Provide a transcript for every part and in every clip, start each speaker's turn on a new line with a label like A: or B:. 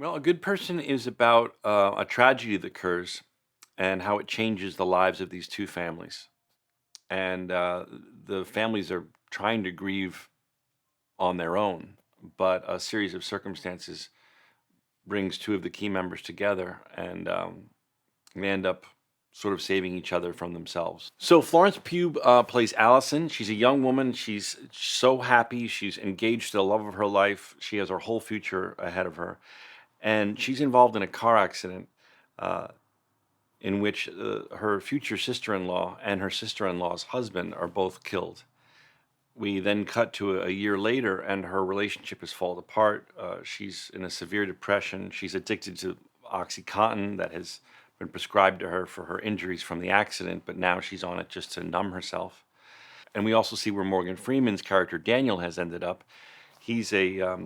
A: Well, A Good Person is about a tragedy that occurs and how it changes the lives of these two families. And the families are trying to grieve on their own, but a series of circumstances brings two of the key members together, and they end up sort of saving each other from themselves. So Florence Pugh plays Allison. She's a young woman. She's so happy. She's engaged to the love of her life. She has her whole future ahead of her. And she's involved in a car accident uh, in which her future sister-in-law and her sister-in-law's husband are both killed. We then cut to a year later, and her relationship has fallen apart. She's in a severe depression. She's addicted to Oxycontin that has been prescribed to her for her injuries from the accident, but now she's on it just to numb herself. And we also see where Morgan Freeman's character Daniel has ended up. He's a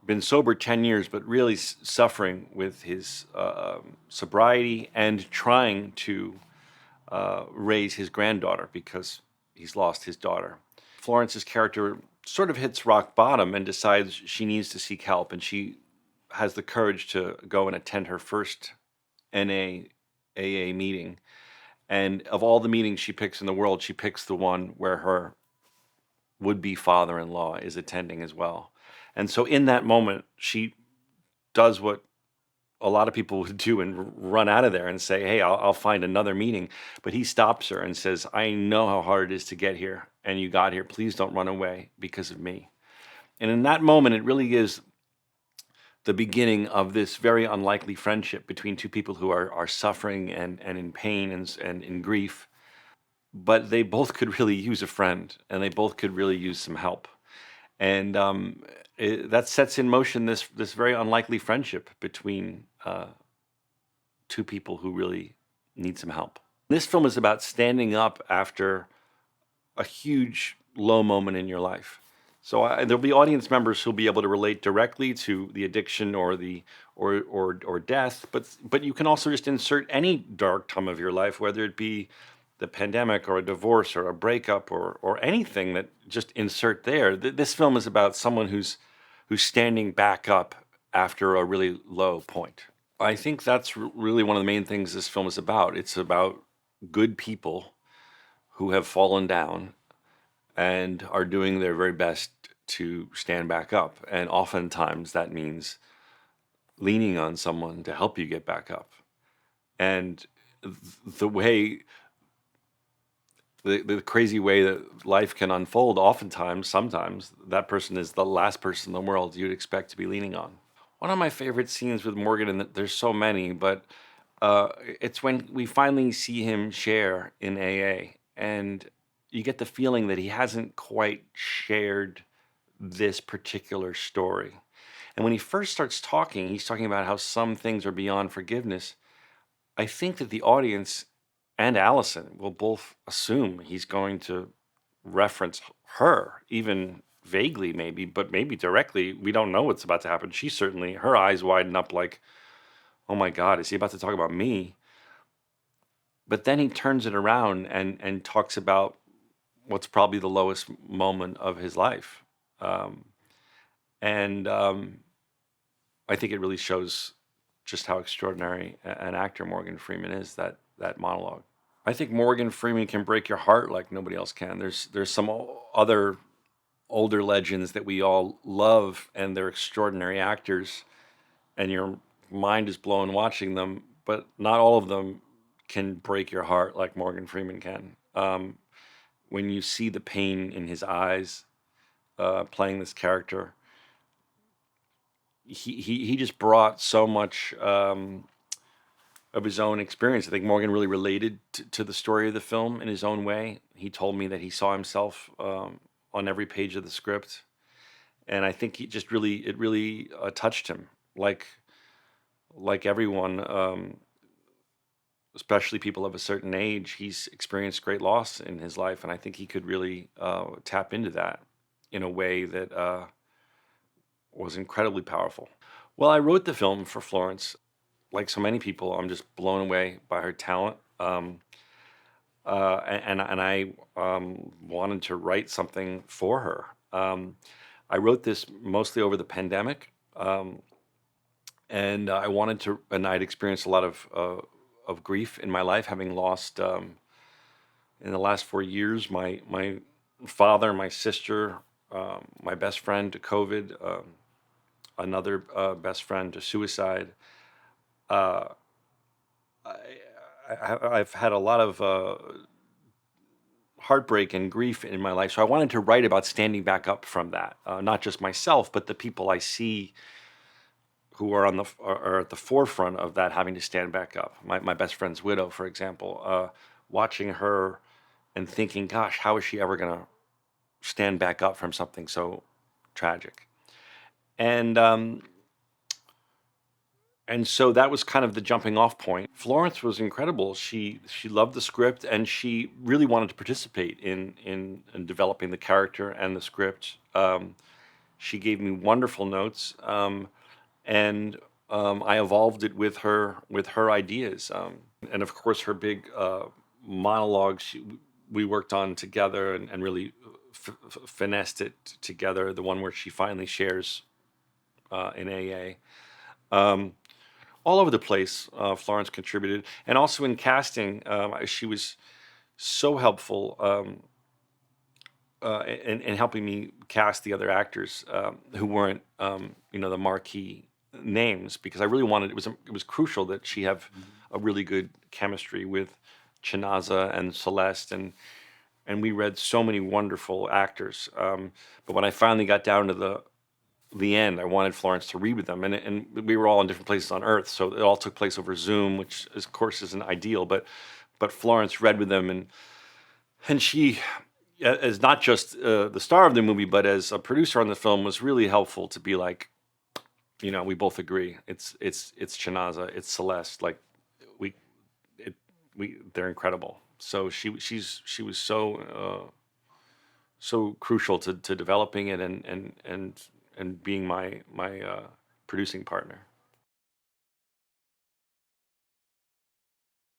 A: been sober 10 years, but really suffering with his sobriety and trying to raise his granddaughter because he's lost his daughter. Florence's character sort of hits rock bottom and decides she needs to seek help, and she has the courage to go and attend her first NAAA meeting. And of all the meetings she picks in the world, she picks the one where her would-be father-in-law is attending as well. And so in that moment, she does what a lot of people would do and run out of there and say, hey, I'll find another meeting. But he stops her and says, I know how hard it is to get here, and you got here. Please don't run away because of me. And in that moment, it really is the beginning of this very unlikely friendship between two people who are suffering and in pain and in grief. But they both could really use a friend, and they both could really use some help. And that sets in motion this very unlikely friendship between two people who really need some help. This film is about standing up after a huge low moment in your life. So there'll be audience members who'll be able to relate directly to the addiction or the or death, but you can also just insert any dark time of your life, whether it be the pandemic or a divorce or a breakup or anything, that just insert there. This film is about someone who's standing back up after a really low point. I think that's really one of the main things this film is about. It's about good people who have fallen down and are doing their very best to stand back up. And oftentimes that means leaning on someone to help you get back up. And the way, the crazy way that life can unfold, oftentimes, sometimes, that person is the last person in the world you'd expect to be leaning on. One of my favorite scenes with Morgan, and there's so many, but it's when we finally see him share in AA, and you get the feeling that he hasn't quite shared this particular story. And when he first starts talking, he's talking about how some things are beyond forgiveness. I think that the audience and Allison will both assume he's going to reference her, even vaguely maybe, but maybe directly. We don't know what's about to happen. She certainly, her eyes widen up like, oh my God, is he about to talk about me? But then he turns it around and talks about what's probably the lowest moment of his life. Um, and I think it really shows just how extraordinary an actor Morgan Freeman is, that monologue. I think Morgan Freeman can break your heart like nobody else can. There's some other older legends that we all love, and they're extraordinary actors, and your mind is blown watching them, but not all of them can break your heart like Morgan Freeman can. When you see the pain in his eyes playing this character, he just brought so much of his own experience. I think Morgan really related to the story of the film in his own way. He told me that he saw himself on every page of the script, and I think it really touched him. Like everyone, especially people of a certain age, he's experienced great loss in his life, and I think he could really tap into that in a way that was incredibly powerful. Well, I wrote the film for Florence. Like so many people, I'm just blown away by her talent. And I wanted to write something for her. I wrote this mostly over the pandemic. and I wanted to, and I'd experienced a lot of grief in my life, having lost in the last 4 years my father, my sister, my best friend to COVID, another best friend to suicide. Uh, I've had a lot of heartbreak and grief in my life, so I wanted to write about standing back up from that, not just myself, but the people I see who are are at the forefront of that, having to stand back up. My best friend's widow, for example, watching her and thinking, "Gosh, how is she ever going to stand back up from something so tragic?" And and so that was kind of the jumping off point. Florence was incredible. She loved the script, and she really wanted to participate in developing the character and the script. She gave me wonderful notes, and I evolved it with her ideas, and of course her big monologue. We worked on together and really finessed it together. The one where she finally shares in AA. Um, all over the place, Florence contributed, and also in casting, she was so helpful in helping me cast the other actors who weren't, the marquee names, because I really wanted, it was crucial that she have a really good chemistry with Chinaza and Celeste, and we read so many wonderful actors. But when I finally got down to the end, I wanted Florence to read with them, and we were all in different places on Earth, so it all took place over Zoom, which of course isn't ideal, but Florence read with them, and she, as not just the star of the movie, but as a producer on the film, was really helpful to be like, we both agree, it's Chinaza, it's Celeste, like we it they're incredible. So she was so crucial to developing it and being my producing partner.